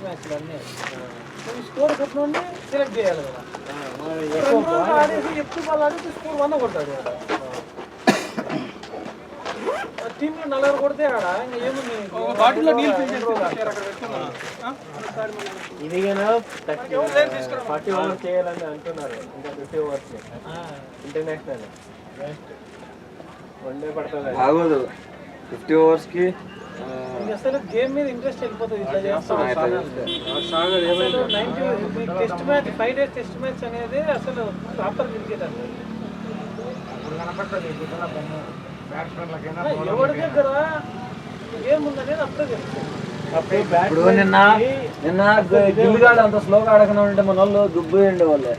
మ్యాచ్లు అన్నీ స్కోర్ కొట్టిన సెలెక్ట్ చేయాలి కదా. ఆడేసి ఎక్కువ బాల్ ఆడితే స్కోర్ 1 కొట్టాడు. టీంలో 4 కొడితే ఆడ ఇంకా ఏముంది ఇదిగా 40 ఓవర్స్ చేయాలని అంటున్నారు. ఇంకా 50 ఓవర్స్ ఇంటర్నేషనల్ వన్ డే పడుతుంది ఆగదు 50 ఓవర్స్కి. అసలు గేమ్ మీద ఇంట్రెస్ట్ వెళ్ళిపోతుంది. ఇట్లా చేస్తాం test match 5 days test match అనేది అసలు ప్రాపర్ క్రికెట్ అంటే ఎవరి దగ్గర గేమ్ ఉందనేది అప్పుడే తెలుస్తుంది. ఇప్పుడు నిన్న గిల్లిగాడు అంత స్లోగా ఆడకుండా ఉంటే మన వాళ్ళు దుబ్బు ఉండేవాళ్ళే.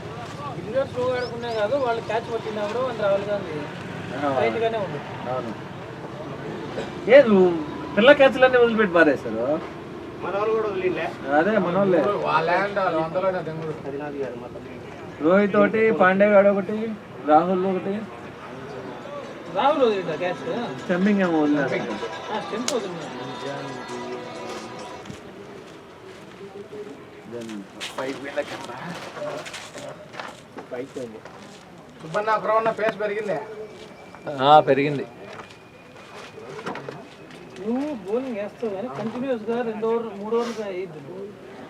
గిల్లిగాడు స్లోగా ఆడకునే కాదు, వాళ్ళు క్యాచ్ పట్టినప్పుడు వాళ్ళు రావాలి కానీ రైట్గానే ఉంది. అవును ఏ నువ్వు పిల్ల క్యాచ్లన్నీ వదిలిపెట్టి పారేశారు. అదే మన వాళ్ళే. రోహిత్ ఒకటి, పాండే గాడు ఒకటి, రాహుల్ ఒకటి. రాహుల్ వదిలిందా క్యాచ్? స్టంపింగ్ ఏమో వదిలేదు. స్టెంప్ వదిలిందా? పెరిగింది. నువ్వు బౌలింగ్ వేస్తావు కానీ కంటిన్యూస్గా 2 ఓవర్లు 3 ఓవర్లు వేయద్దు.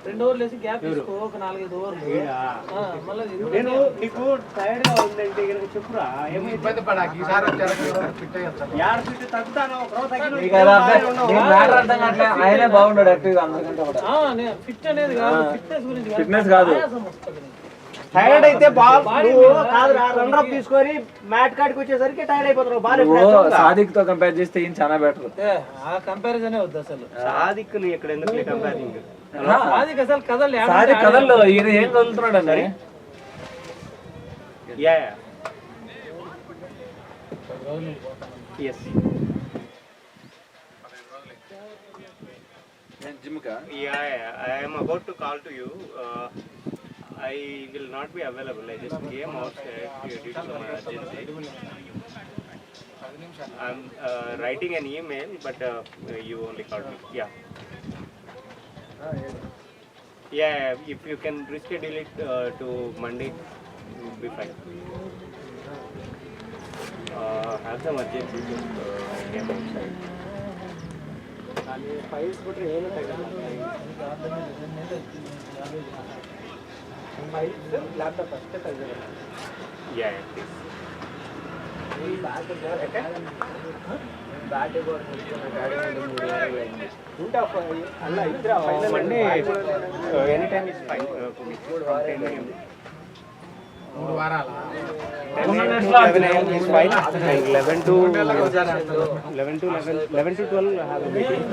2 ఓవర్లు వేసి గ్యాప్ తీసుకో, ఒక 4-5 ఓవర్లు. నేను నీకు టైర్డ్గా ఉందంటే ఇక్కడ చెప్పురా, ఇబ్బంది పడాకి ఆయనే బాగున్నాడు యాక్టివ్గా అందరికంటే. ఫిట్ అనేది కాదు, ఫిట్నెస్ గురించి ఫిట్నెస్ కాదు. టైర్డ్ అయితే బాల్ రన్ అప్ తీసుకొని మ్యాట్ కాడికి వచ్చేసరికి టైర్డ్ అయిపోతారు. బాల్ సాదిక్ తో కంపేర్ చేస్తే ఈయన చాలా బెటర్. ఆ కంపారిజనే వద్దు అసలు. సాదిక్ ని ఇక్కడ ఎందుకు కంపేరింగ్? సాదిక్ అసలు కదలు సాదిక్ కదల్లో ఈయన ఏం కదులుతున్నాడు అండి. Yeah yes I am about to call to you. I will not be available. I just came outside due to some emergency. I'm writing an email, but you only called me. Yeah, if you can reschedule it to Monday, it would be fine. Have some urgency, I came outside. Files కూడా ఏమో laptop first తగ్గదు. Yeah, please. Monday, anytime is fine. 10 a.m. 3 వారాల 11 a.m. is fine. 11 to 12 I have a meeting.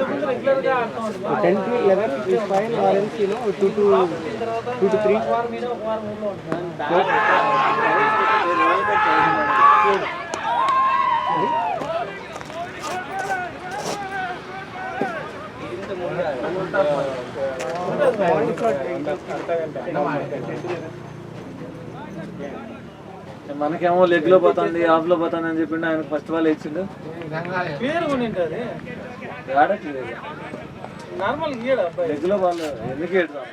10 to 11 is fine, or else 2 to 3. మనకేమో leg లో పోతుంది, of లో పోతుంది అని చెప్పిండు. ఆయన ఫస్ట్ బాల్ ఇచ్చిండు. నార్మల్ లెగ్ లో బాల్ ఎందుకు ఏడుదాం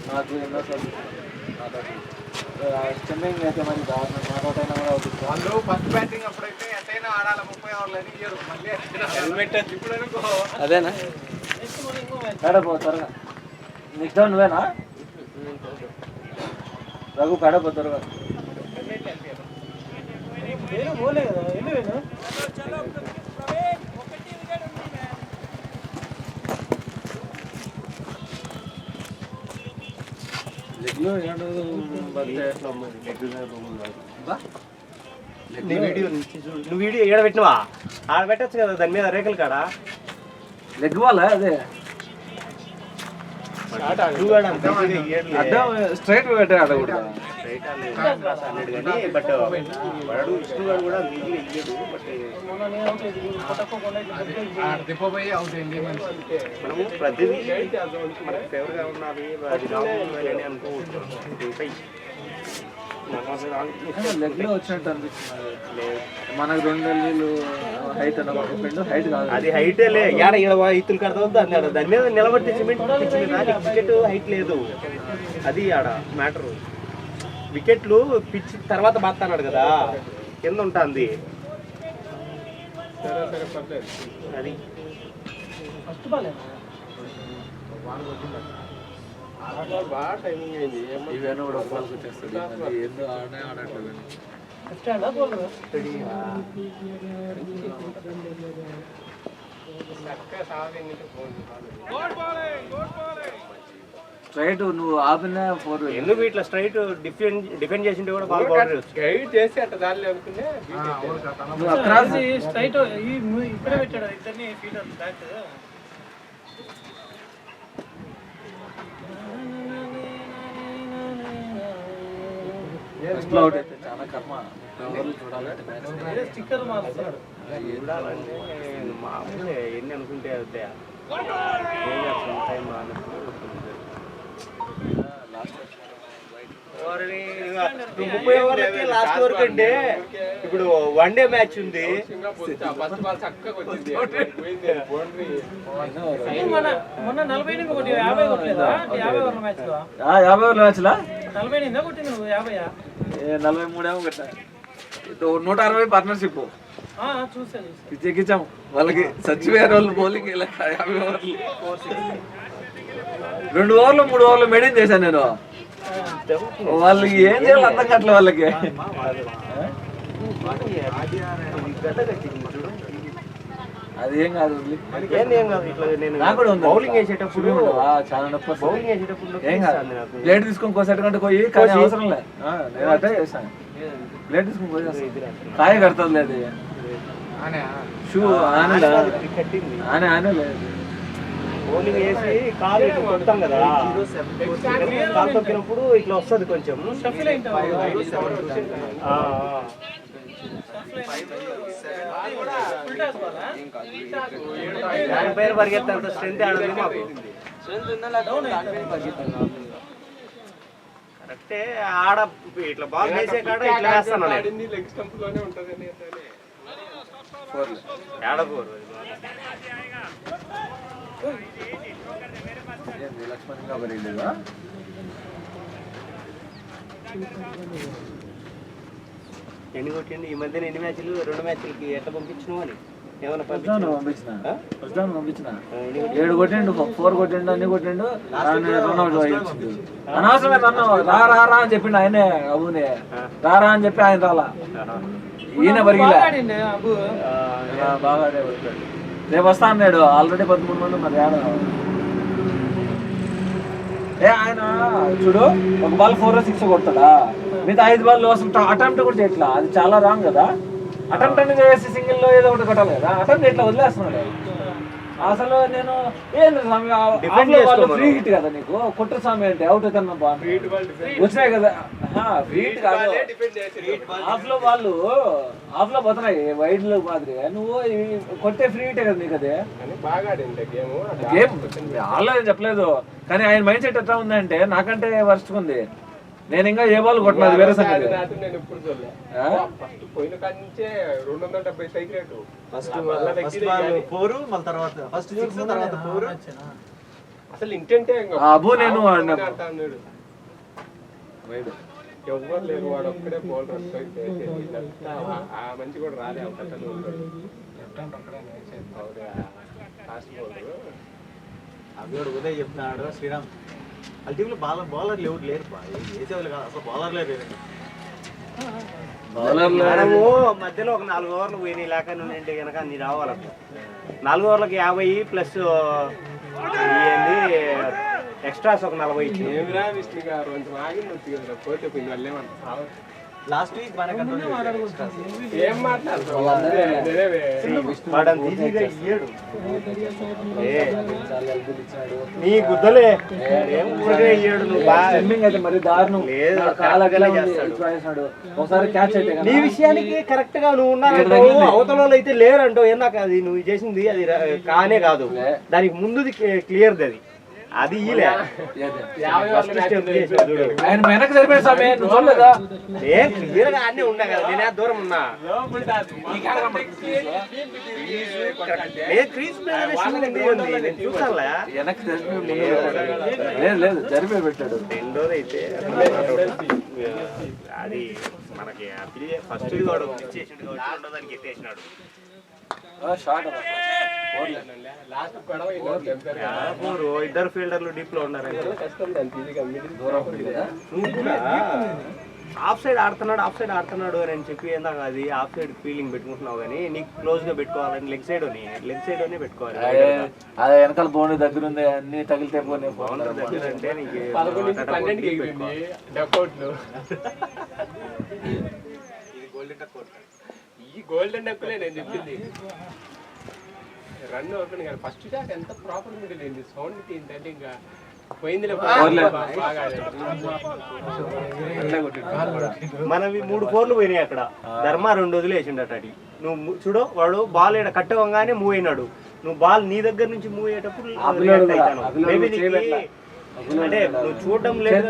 నాకు ఎన్నోసార్లు స్టంపింగ్ అయితే మరి దారుణం. మాకైనా కూడా అవుతుంది. వాళ్ళు ఫస్ట్ బ్యాటింగ్ అప్పుడైతే ఎట్టైనా ఆడాలి 30 ఓవర్లు అని ఇయ్యరు. మళ్ళీ ఇప్పుడు అదేనా పేడపో త్వరగా. నెక్స్ట్ డౌన్ నువ్వేనా రఘు? పేడపో త్వరగా. పోలే కదా వెళ్ళిపోయాను. నువ్వు వీడియో ఏడ పెట్టినవా? ఆడ పెట్టచ్చు కదా, దాని మీద రేకులు కాడా లెగ్ బాల్. అదే స్ట్రైట్ పెట్టే ఆడకూడదు. బట్ వాడు ఇష్టం కూడా ఇయ్యడు. బట్ మనము ప్రతిదీ మనకు ఫేవర్గా ఉన్నది అనుకోవచ్చు. లెగ్ లో వచ్చినట్టు అనిపిస్తుంది. మనకు 2 అడుగులు హైట్ అన్న చెప్పిండు, హైట్ కాదు అది హైటే లే యాడ ఇత్తులు కడతా అన్నాడు. దాని మీద నిలబట్టి సిమెంట్ వికెట్ హైట్ లేదు. అది ఆడ మ్యాటరు. వికెట్లు పిచ్ తర్వాత బాత్ అన్నాడు కదా, కింద ఉంటుంది అది. ఫస్ట్ బాల్ బాగా టైమింగ్ అయింది. ఇవన్నీ కూడా బాల్కి వచ్చేస్తుంది. ఏందో ఆడట్లేదు. స్టాండా బౌల్ స్ట్రైట్ నువ్వు ఆపిన 4 ఎందుకు ఇట్లా స్ట్రైట్ డిఫెండ్ చేసింటే కూడా బాల్ బౌండరీ గైడ్ చేసి అట్ట దారి అనుకునే నువ్వు అక్రాస్ స్ట్రైట్ ఇప్పుడే పెట్టాడు ఇద్దరిని ఫీల్డర్ బ్యాక్. ఫస్ట్ లో అవుట్ అయితే చాలా కర్మ. ఓవర్లు చూడాలంటే మ్యాచ్ స్టిక్కర్ మారుస్తున్నాడు. చూడాలంటే మామూలే ఎన్ని అనుకుంటే అవుతాయా. ఏం చేస్తాం టైం నువ్వు 30 ఓవర్లకి లాస్ట్ వరకు అంటే ఇప్పుడు 1 డే మ్యాచ్ ఉంది. ఫస్ట్ బాల్ చక్కగా వచ్చింది. మొన్న 40 కొట్టి 50 కొట్టలేదా? 50 ఓవర్ల మ్యాచ్ లో 50 ఓవర్ల మ్యాచ్ లా 40 నిందా కొట్టింది నువ్వు 50. 43 ఏమో కట్టా. 160 పార్ట్నర్షిప్ చూసా పిచ్చెక్కించాం వాళ్ళకి. చచ్చిపోయారు వాళ్ళు బౌలింగ్ 50 ఓవర్లు. 2 ఓవర్లు 3 ఓవర్లు మెయింటైన్ చేశాను నేను. వాళ్ళకి ఏం చేయాలి అర్థం కావట్లేదు వాళ్ళకి. అది ఏం కాదు, నాకు కూడా ఉంది. బౌలింగ్ వేసేటప్పుడు చాలా నొప్పి. బౌలింగ్ వేసేటప్పుడు ఏం కాదు, ప్లేట్ తీసుకొని కోసేట కంటే పోయి కానీ అవసరం లేదు. నేను అట్టే చేస్తాను, ప్లేట్ తీసుకొని కోసేస్తాను. కాయ కడుతుంది లేదు షూ ఆనే ఆనే లేదు. బౌలింగ్ వేసి కాలు ఇట్లా కొడతాం కదా, కాలు తొక్కినప్పుడు ఇట్లా వస్తుంది కొంచెం. దాని పైన పరిగెత్తంత స్ట్రెంత్ ఆడదు మాకు. కరెక్టే ఆడ ఇట్లా బాల్ వేసే కాడ ఇట్లా వేస్తాను లెగ్ స్టంప్ లోనే ఉంటది. లక్ష్మణ్ కాబట్టి లేదా ఎన్ని కొట్టిండి ఈ మధ్యన? ఎన్ని మ్యాచ్లు? 2 మ్యాచ్లకి ఎట్లా పంపించినావు అని ఏమన్నా పంపించిన 7 కొట్టిండు, 4 కొట్టిండు, అన్ని కొట్టిండు. అనవసరమే అన్నావు రా రా రా అని చెప్పిండు ఆయనే. అబునే రారా అని చెప్పి ఆయన రాలా, ఈయన పరిగిలే. బాగా రేపు వస్తా అన్నాడు. ఆల్రెడీ 13 మంది మరి ఆడ. ఆయన చూడు, ఒక బాల్ 4 6 కొడతాడా, మిగతా 5 బాల్ అసలు అటెంప్ట్ కూడా చేయట్లా. అది చాలా రాంగ్ కదా. అటెంప్ట్ అనేది చేసి సింగిల్ లో ఏదో ఒకటి కొట్టాలి కదా. అటెంప్ట్ ఎట్లా వదిలేస్తున్నాడు అసలు. నేను ఏంటి స్వామి ఫ్రీ హిట్ కదా నీకు, కొట్టు స్వామి అంటే అవుట్ అవుతాను వచ్చినాయి కదా. ఫ్రీ హిట్ కాదు, హాఫ్ లో వాళ్ళు హాఫ్ లో పోతున్నాయి వైడ్ లో మాదిరి. నువ్వు కొట్టే ఫ్రీ హిటే కదా నీకు. అదే గేమ్ వాళ్ళు చెప్పలేదు, కానీ ఆయన మైండ్ సెట్ ఎట్లా ఉందంటే నాకంటే వర్స్ట్ ఉంది. నేను ఇంకా ఏ బాల్ కొట్టినది వేరే సంగతి. నేను ఎప్పుడు చూడలే. ఫస్ట్ పోయిన కాడి నుంచే 270 సైకిల్ అసలు ఇంటెంటే అబ్బు నేను ఎవరు లేరు, వాడు ఒక్కడే బౌలర్. ఆ మంచి కూడా రాలే అవకాశాలు ఉంటాడు. ఫాస్ట్ బౌలర్ అభిడు ఉదయ్ చెప్తున్నాడు. శ్రీరామ్ వాళ్ళ టీంలో బౌలర్లు ఎవరు లేరు, వేసేవాళ్ళు కాదు అసలు, బౌలర్లే లేరు. మనము మధ్యలో ఒక 4 ఓవర్లు పోయినాయి లేక నుండి కనుక అన్ని రావాలి. 4 ఓవర్లకు 50 ప్లస్ ఎక్స్ట్రాస్ ఒక 40 ఇచ్చింది. ఏమిరా విష్ణు గారు కొంచెం ఆగింది వచ్చి కదా, పోతే పోయింది. వాళ్ళు ఏమంటారు లాస్ట్ వీక్ ఏం మాట్లాడతారు నీ గుద్దలే ఇయ్యాడు. అయితే మరి దారుణం ఒకసారి క్యాచ్ అయితే నీ విషయానికి కరెక్ట్ గా నువ్వు ఉన్నావు, అవతల అయితే లేరంటావు. ఏందాక అది నువ్వు చేసింది అది కానే కాదు, దానికి ముందుది క్లియర్ది. అది అది ఈలే ఫస్ట్ స్టెప్ చేసాడు చూడు. ఆయన వెనక్కి సరిపోయాడు స్వామి, నువ్వు చూడలేదా? ఏ క్లియర్ గా అన్నీ ఉన్నా కదా, నేను దూరం ఉన్నా. చూసానులే వెనక్కి లేదు జరిపే పెట్టాడు. రెండోది అయితే అది మనకి ఫస్ట్ కూడా ఇచ్చేసాడు కాబట్టి రెండో దానికి ఎత్తేసినాడు. షార్ట్ ఇద్దరు ఫీల్డర్లు డీప్ లో ఉన్నారు. ఆఫ్ సైడ్ ఆడుతున్నాడు అని చెప్పి ఏందాక అది ఆఫ్ సైడ్ ఫీలింగ్ పెట్టుకుంటున్నావు కానీ నీకు క్లోజ్ గా పెట్టుకోవాలని లెగ్ సైడ్ లోనే పెట్టుకోవాలి. అదే వెనకాల బౌండరీ దగ్గర ఉంది, అన్ని తగిలితే పోనీ బౌండరీ దగ్గర అంటే నీకు ఈ గోల్డెన్ డక్కులే నేను చెప్పింది. రన్ అవుతుంది కానీ ఫస్ట్ షాట్ ఎంత ప్రాపర్ మిడిల్ అయింది, సౌండ్ ఏంటంటే ఇంకా పోయిందిలే. మనవి 3 4 పోయినాయి అక్కడ. ధర్మ 2 వదిలేసిండట. అటు నువ్వు చూడు, వాడు బాల్ ఇక్కడ కట్టవంగానే మూవ్ అయినాడు. నువ్వు బాల్ నీ దగ్గర నుంచి మూవ్ అయ్యేటప్పుడు అంటే నువ్వు చూడడం లేదు,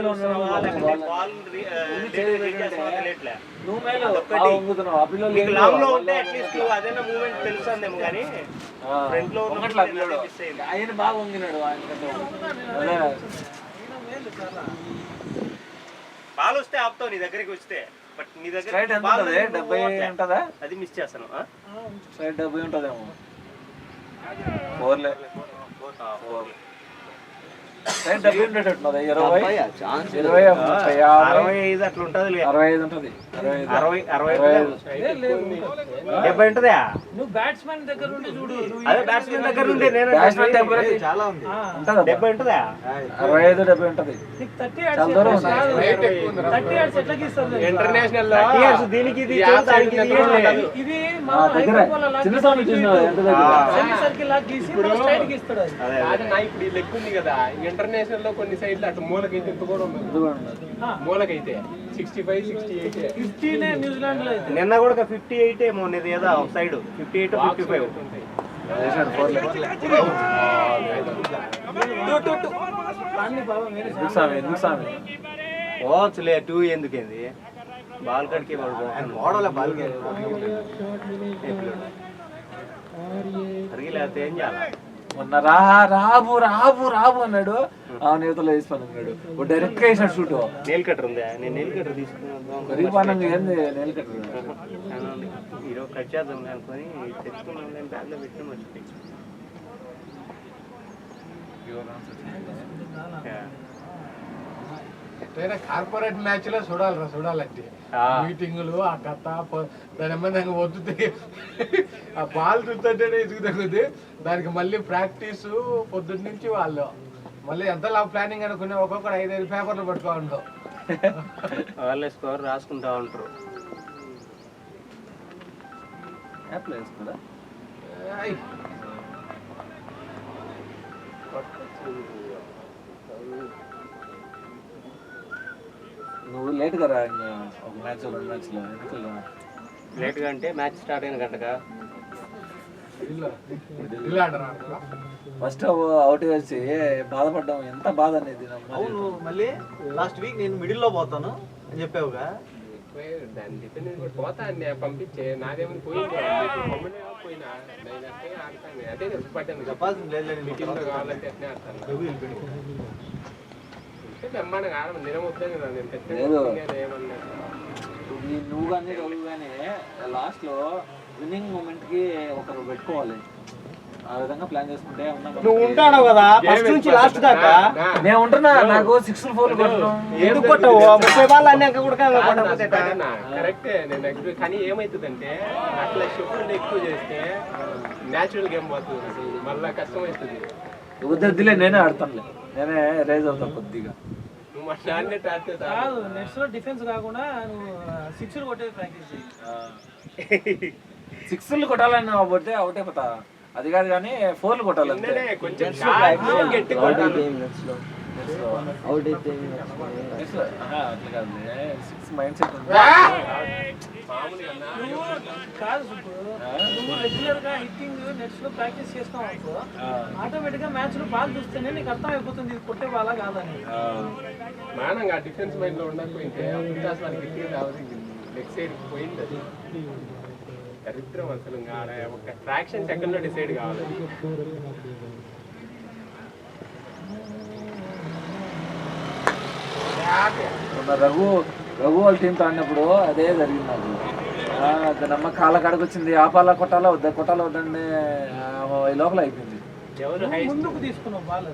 లాంగ్ లో ఉంటే అట్లీస్ట్ అదేనా మూవ్మెంట్ తెలుస్తుందేమో కానీ ఫ్రంట్ లో ఆయన బాగా వంగినాడు. బాల్ వస్తే ఆపుతావు నీ దగ్గరికి వస్తే, బట్ నీ దగ్గర 70 ఉంటుందా? అది మిస్ చేస్తాను. స్ట్రైట్ 70 ఉంటుందేమో. 4 65 అట్లా ఉంటది. 65 ఉంటది. 70 ఉంటదా? నువ్వు బ్యాట్స్మెన్ దగ్గర ఉండి చూడు. అదే బ్యాట్స్మెన్ దగ్గర ఉంటే నేను చాలా ఉంది. 70 ఉంటదా? 65 70 ఉంటది. నీకు 30 yards ఎట్లా గీస్తారు? ఇంటర్నేషనల్ దీనికి ఇది ఇది మా చిన్న స్వామి సెమీ సర్కిల్ లాగా గీసి స్ట్రైట్ గీస్తాడు. అది నా ఇప్పుడు ఈ లెగ్ ఉంది కదా, ఇంటర్నేషనల్ లో కొన్ని సైడ్లు అటు మూలకైతే ఇంత కూడా ఉండదు. మూలకైతే 65 68 50 న్యూజిలాండ్ లో అయితే నిన్న కూడా 58 ఏమో ఉన్నది ఏదో సైడ్ 58 55 పోవచ్చులే. 2 ఎందుకేంది, బాల్ కడికి మోడల్ బాల్ లేకపోతే ఏం చేయాలి? మొన్న రాబు రాబు రాబు అన్నాడు, ఆ నేతలో వేసుకున్నాడు. డైరెక్ట్ గా వేసాడు షూట్. నెయిల్ కట్టర్ ఉందా? నేను నెయిల్ కట్టర్ తీసుకున్నాను. గరీబానంగా ఏంది నెయిల్ కట్టర్? ఈరోజు కట్ చేద్దాం అనుకొని తెచ్చుకున్నాం, నేను బ్యాగ్ లో పెట్టిన మర్చిపోయి. కార్పొరేట్ మ్యాచ్ లో చూడాలంటే మీటింగులు ఆ కథ దాని ఏమైనా వద్దు, ఆ బాల్ చూస్తుంటేనే ఇసుకు తగ్గుద్ది. దానికి మళ్ళీ ప్రాక్టీస్ పొద్దున్న నుంచి వాళ్ళు మళ్ళీ ఎంతలా ప్లానింగ్ అనుకునే ఒక్కొక్కరు 5 పేపర్లు పట్టుకోండు. వాళ్ళే స్కోర్ రాసుకుంటా ఉంటారు. నువ్వు లేట్ గా రా. ఒక మ్యాచ్ లో లేట్ గా అంటే మ్యాచ్ స్టార్ట్ అయిన గంటగా ఫస్ట్ అవుట్ వేసి బాధపడ్డాం. ఎంత బాధ అనేది. అవును, మళ్ళీ లాస్ట్ వీక్ నేను మిడిల్ లో పోతాను అని చెప్పావుగా. దాన్ని డిపెండ్ పోతా పంపించే నాదేమని పోయింది పోయినా అదే పట్టాను. చెప్పాల్సింది లేదు, మీటింగ్ కావాలంటే అట్నే ఆడతాను. బ్రహ్మాండంగా ఆడడం నిరమవుతుంది కదా. నువ్వు కానీ రఘు కానీ లాస్ట్ లో విన్నింగ్ మూమెంట్ కి ఒకరు పెట్టుకోవాలి. ఆ విధంగా ప్లాన్ చేసుకుంటే నువ్వు ఉంటాడు కదా ఫస్ట్ నుంచి లాస్ట్ దాకా. నేను ఉంటున్నా, నాకు 6 4 ఎందుకు కొట్టవు? 30 బాల్ అన్నీ కూడా కరెక్టే. నేను కానీ ఏమవుతుందంటే అట్లా షిఫ్ట్ ఎక్కువ చేస్తే న్యాచురల్ గేమ్ పోతుంది, మళ్ళా కష్టం అవుతుంది. వద్దులే, నేనే ఆడతానులే, నేనే రైజ్ అవుతాను కొద్దిగా. కాదు, నెక్స్ట్ లో డిఫెన్స్ కాకుండా నువ్వు 6 కొట్టేది ప్రాక్టీస్ చేయి. 6 కొట్టాలని పోతే అవుట్ అయిపోతా. అది కాదు కానీ 4 కొట్టాలి. అవుట్ అయితే అట్లా కాదు 6 మైండ్ సెట్ ఉంది. కాదు సుబ్బు, నువ్వు రెగ్యులర్ గా హిట్టింగ్ నెట్స్ లో ప్రాక్టీస్ చేస్తావు అనుకో, ఆటోమేటిక్ గా మ్యాచ్ లో బాల్ చూస్తేనే నీకు అర్థం అయిపోతుంది ఇది కొట్టే బాలా కాదని. మానంగా డిఫెన్స్ మైండ్ లో ఉండకపోయింటే అసలు మనకి హిట్టింగ్ రావాలి, లెగ్ సైడ్ పోయింది అది దరిద్రం అసలు. ఇంకా ఒక ఫ్రాక్షన్ సెకండ్ లో డిసైడ్ కావాలి. మొన్న రఘు వాళ్ళ టీంతో ఆడినప్పుడు అదే జరిగింది నాకు. దానమ్మ కాళ్ళ కాడకు వచ్చింది, ఆపాలా కొట్టాలా వద్దండి ఈ లోపల అయిపోయింది. ఎవరు ముందుకు తీసుకున్నావు బాల్.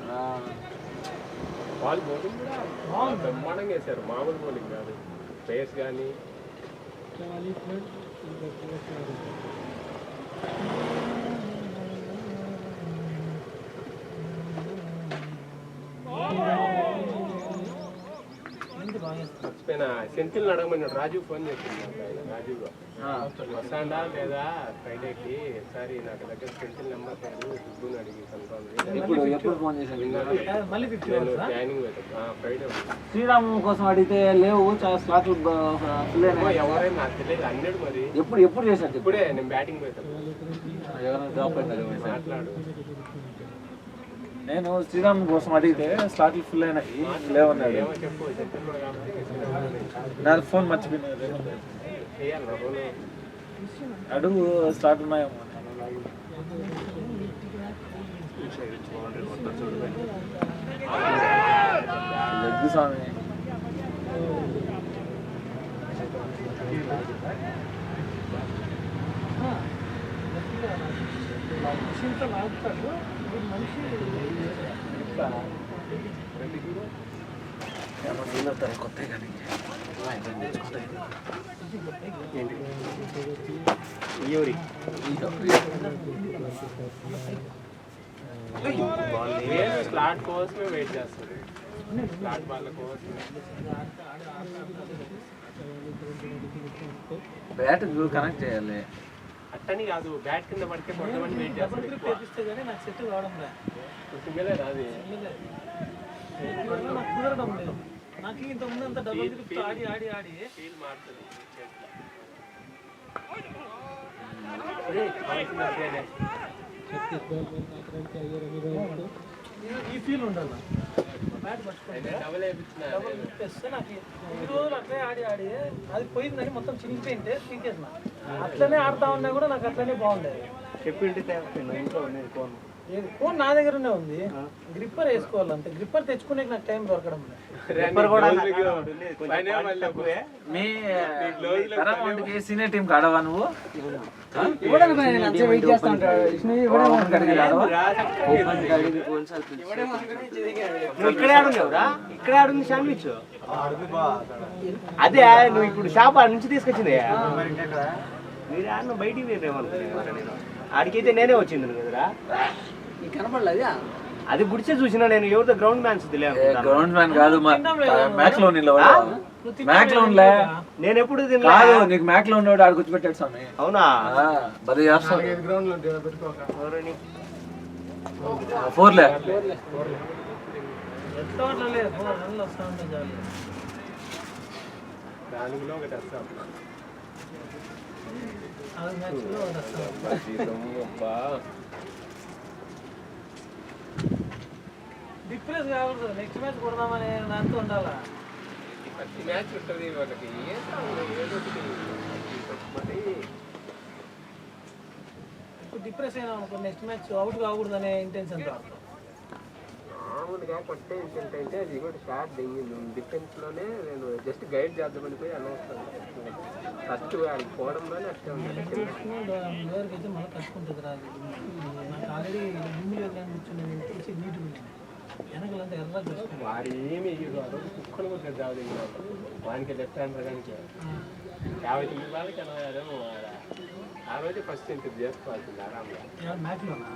బాల్ బౌలింగ్ కూడా బ్రహ్మాండంగా వేశారు, మామూలు బౌలింగ్ కాదు. పేస్ కానీ మర్చిపోయిన సెంతిల్ అడగమని రాజు ఫోన్ చేసింది. రాజు వస్తాడా లేదా ఫ్రైడేకి, ఒకసారి నాకు దగ్గర సెంతిల్ నెంబర్ లేదు, దుడ్డుని అడిగి ఎప్పుడు ఫోన్ చేశాను జాయినింగ్ ఫ్రైడే. శ్రీరామ్ కోసం అడిగితే లేవు స్లాట్లు ఫుల్ అయినాయి. ఎవరైనా నాకు తెలియదు అన్నాడు. మరి ఎప్పుడు చేశారు? ఇప్పుడే నేను బ్యాటింగ్ పోతాను. ఎవరైనా డ్రాప్ అయినా మాట్లాడు. నేను శ్రీరామ్ కోసం అడిగితే స్లాట్లు ఫుల్ అయినాయి లేవన్నాడు. ఏమో చెప్పు, సెంతిల్ కూడా కాబట్టి నా ఫోన్ మర్చిపోయినా అడుగు స్లాట్ ఉన్నాయేమో. లెగ్ స్వామి మనిషితో లాగుతాడు మనిషి. కొత్త కానీ స్లాట్ కోసమే వెయిట్ చేస్తుంది. స్లాట్ బాల్ కోసమే. బ్యాట్ కనెక్ట్ చేయాలి. అట్టని కాదు, బ్యాట్ కింద పడితే కొంతమంది వెయిట్ చేస్తారు. చేపిస్తే కానీ నాకు సెట్ కావడం సింగిలే రాదు, నాకు కుదరడం లేదు. నాకు ఇంతకుముందు అంత డబుల్ గ్రిప్ ఆడి ఫీల్ మారుతుంది. ఈ ఫీల్ ఉండాలి. బ్యాట్ పట్టుకుంటే డబుల్ వేయించిన డబుల్ గ్రిప్ వేస్తే నాకు ఈ రోజులు అట్లే ఆడి అది పోయిందని మొత్తం చినిగిపోయింటే పీకేసిన. అట్లనే ఆడుతా ఉన్నా కూడా నాకు అట్లనే బాగుండేది. చెప్పింటే ఇంట్లో ఉండేది ఫోన్ నా దగ్గరనే ఉంది. గ్రిప్పర్ వేసుకోవాలంటే గ్రిప్పర్ తెచ్చుకునే నాకు టైం దొరకడం లేదు. మీ సీనియర్ టీం కాడవా నువ్వు? ఇక్కడే ఆడుండవురా, ఇక్కడే ఆడుంది శాండ్విచ్. అదే నువ్వు ఇప్పుడు షాప్ ఆడ నుంచి తీసుకొచ్చింది. మీరు ఆడిన బయటికి వేరేమనుకున్నాను నేను. ఆడికైతే నేనే వచ్చింది కదరా, కనపడలేదా? అది గుడిచే చూసినా నేను. ఎవరితో గ్రౌండ్ మ్యాన్స్ గ్రౌండ్ మ్యాన్ కాదు, మ్యాక్ లో నేను ఎప్పుడు కాదు. నీకు మ్యాక్ లో ఉండేవాడు ఆడు కూర్చోబెట్టాడు స్వామి. అవునా? గ్రౌండ్ లో పెట్టుకోక 4 లే దానిలో ఒకటి వస్తాం. డిఫరెన్స్ కాకూడదు. నెక్స్ట్ మ్యాచ్ కొడదామని దాంతో ఉండాలా. ప్రతి మ్యాచ్ ఉంటుంది వాళ్ళకి. ఇప్పుడు డిప్రెస్ అయినా అనుకో, నెక్స్ట్ మ్యాచ్ అవుట్ కాకూడదు అనే ఇంటెన్షన్ తో మామూలుగా కొట్టే ఏంటంటే అది కూడా షాట్ దిగింది. డిఫెన్స్లోనే నేను జస్ట్ గైడ్ చేద్దామని పోయి అనవసరం. ఫస్ట్ వాళ్ళకి పోవడంలోనే అట్టే ఉంది. ఎవరికైతే మళ్ళీ కట్టుకుంటుంది రాదు. నాకు ఆల్రెడీ భూమిలో కూర్చొని చూసి నీట్గా వెనకలంతా ఎర్ర చూసుకున్నాను. వాడు ఏమి వాడు కుక్కలు కూడా జాబ్ దిగినాడు. వానికి లెఫ్ట్ హ్యాండ్ కానీ 59 వాళ్ళకి అనగారేమో. ఆ రోజు ఫస్ట్ ఇంటర్ చేసుకోవాల్సింది ఆరాంగా. మ్యాచ్లోనా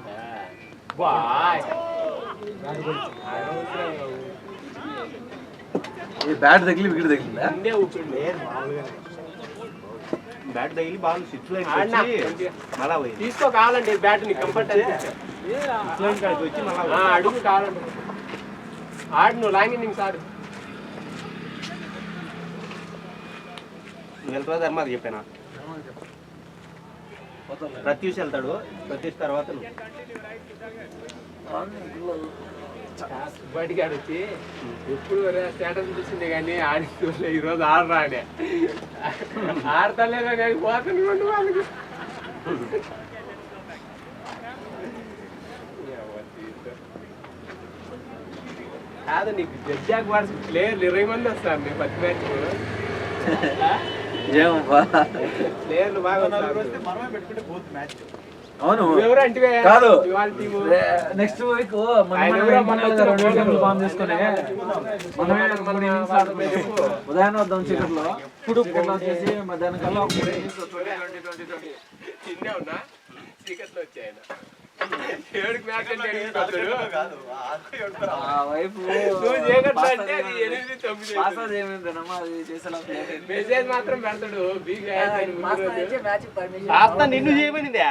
బ్యాట్ తగిలి వికెట్ తగిలిందా? ఇండే ఊపిండే బ్యాట్ తగిలి బాల్ స్విచ్ లో మళ్ళా పోయి తీసుకో. కావాలండి బ్యాట్ నీ కంఫర్ట్ వచ్చి మళ్ళా అడుగు. కావాలండి ఆడు నువ్వు లాంగ్ ఇన్నింగ్స్ ఆడు. నువ్వు వెళ్తావా ధర్మాది చెప్పానా? ప్రత్యూష్ వెళ్తాడు, ప్రత్యూష్ తర్వాత నువ్వు. బయటికి ఆడొచ్చి ఎప్పుడు స్టేటస్ చూసింది కానీ ఆడి ఈరోజు ఆడరా ఆడే ఆడతలేదా కానీ పోతాను వాళ్ళకి. కాదు నీకు జడ్జాక్ వాడ్స్ ప్లేయర్లు 20 మంది వస్తారు నీ ప్రతి మ్యాచ్. ప్లేయర్లు బాగా వస్తారు. మనమే పెట్టుకుంటే పోతుంది మ్యాచ్. అవును ఎవరు అంటే కాదు ఇవాళ టీము నెక్స్ట్ వీక్ ఫామ్ చేసుకుని మనమే మన innings ఆడుతున్నాం. ఉదయాన్నే వద్దాం చీకట్లో. ఇప్పుడు వచ్చేసి మధ్యాహ్నం కల్లా ఒక 3 innings 20 చిన్న ఉన్నా చీకట్లో వచ్చాయి. 7 మ్యాచ్ అంటే కాదు ఆ వైపు నువ్వు చీకట్లో అంటే అది 8-9 పాస్ ఏమైందమ్మా అది చేసేలా మెసేజ్ మాత్రం పెడతాడు. కాస్త నిన్ను చేయమనిందే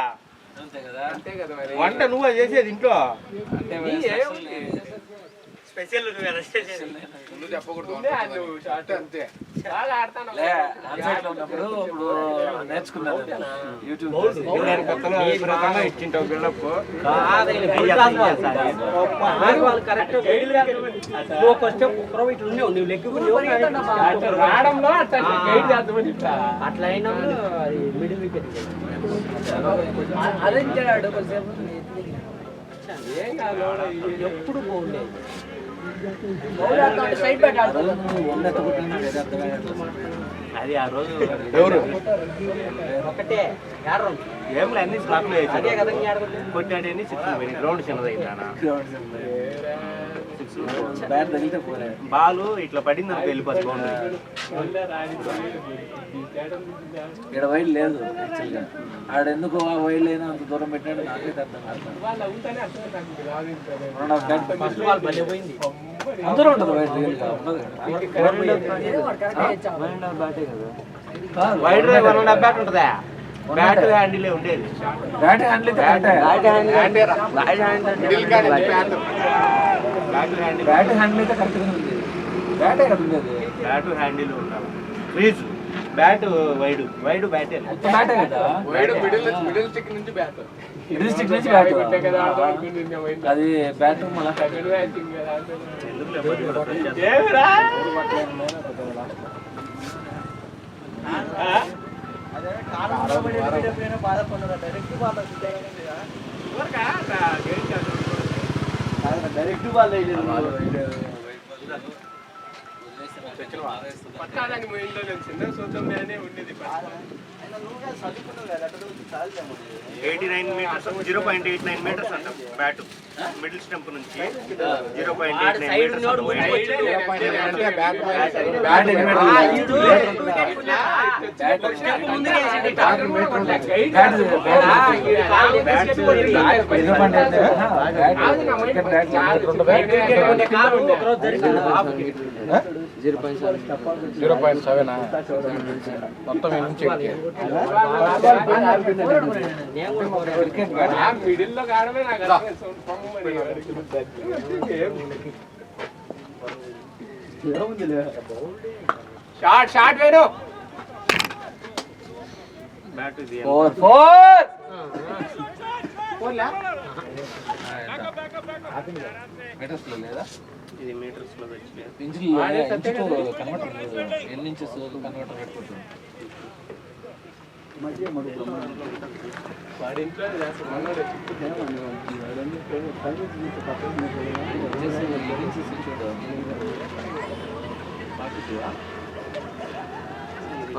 అంతే కదా. అంతే కదా మరి. వంట నువ్వు చేసేది ఇంట్లో. స్పెషల్ ముందు చెప్పకూడదు ముందే ఆడు షాట్ అంతే. బాగా ఆడతాను. ఆన్సైడ్ లో ఉన్నప్పుడు ఇప్పుడు నేర్చుకున్నాను యూట్యూబ్ నేను కొత్తగా విపరీతంగా ఇచ్చింటావు బిల్డప్. రావడంలో గైడ్ చేద్దామని చెప్తా. అట్లా అయినప్పుడు మిడిల్ వికెట్ ఏం కాదు ఎప్పుడు బాగుండేది. అది ఆ రోజు ఎవరు ఒకటే యారు ఏం అన్ని స్లాప్లో అదే వేసాడు. కదా కొట్టాడని 6 పోయింది. గ్రౌండ్ చిన్నదైంది నాన్న. బ్యాట్ తగిలితే పోలే. బాల్ ఇట్లా పడింది అనుకో వెళ్ళిపోతుంది బౌండరీ. ఇక్కడ వైడ్ లేదు యాక్చువల్గా. ఆడెందుకు ఆ వైడ్ లేని అంత దూరం పెట్టాడు నాకైతే అర్థం కాదు. వాళ్ళు అవుతానే అర్థం ఫస్ట్ బాల్ భలే పోయింది. అందరూ ఉంటుంది వైడ్ రియల్గా ఉండదు. వైడ్ 1.5 బ్యాట్ ఉంటుందా? బ్యాట్ హ్యాండిలే ఉండేది. బ్యాట్ హ్యాండిల్ అయితే బ్యాట్ హ్యాండిల్ అయితే కరెక్ట్గా ఉంది. బ్యాటే కదా ఉండేది. బ్యాట్ హ్యాండిల్ ఉండాలి. క్రీజ్ బ్యాట్ వైడ్ వైడ్ బ్యాటే. మొత్తం బ్యాటే కదా. మిడిల్ స్టిక్ నుంచి బ్యాట్ మిడిల్ స్టిక్ నుంచి బ్యాట్ కదా. అది బ్యాట్ మళ్ళీ సెకండ్ బ్యాటింగ్ కదా. ఏమిరా? డైరెక్ట్ బాల్ పట్టాలని పోయిందో నేను చిన్న సూచననే ఉండేది. 89 meters 0.89 meters అంట బ్యాట్. మిడిల్ స్టంప్ నుంచి 0.89 0.7 మొత్తం నుంచి మిడిల్ లో కాడమే నాకు షార్ట్ షార్ట్ వేడు. బ్యాట్ ఇది. 4 మీటర్స్ లో లేదా ఇది మీటర్స్ లో వచ్చి ఇంచులో కన్వర్టర్ ఎన్ని ఇంచెస్ కన్వర్టర్ పెట్టుకుంటుంది. వాడి ఇంట్లో చేస్తాడు.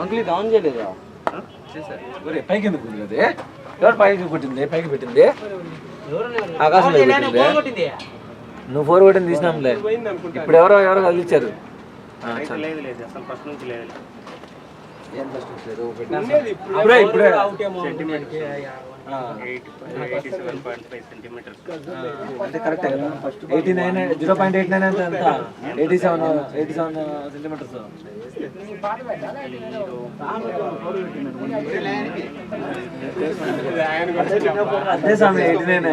అంకుల్ ఇది ఆన్ చేయలేదా? చేశారు. పైకి ఎందుకు కుదిరేది? ఎవరు పైకి కొట్టింది? పైకి పెట్టింది ఆకాశంలో పెట్టింది. నువ్వు 4 కొట్టింది తీసినాంలే. ఇప్పుడు ఎవరో కదిలిచ్చారు. లేదు లేదు అసలు ఫస్ట్ నుంచి లేదు. ఏం ఫస్ట్ వచ్చారు? ఇప్పుడే సెంటీమీటర్స్ 87.5 సెంటీమీటర్స్. అంటే కరెక్టే కదా. 89 0.89 అంటే ఎంత? 87 సెంటీమీటర్స్. అదే స్వామి 89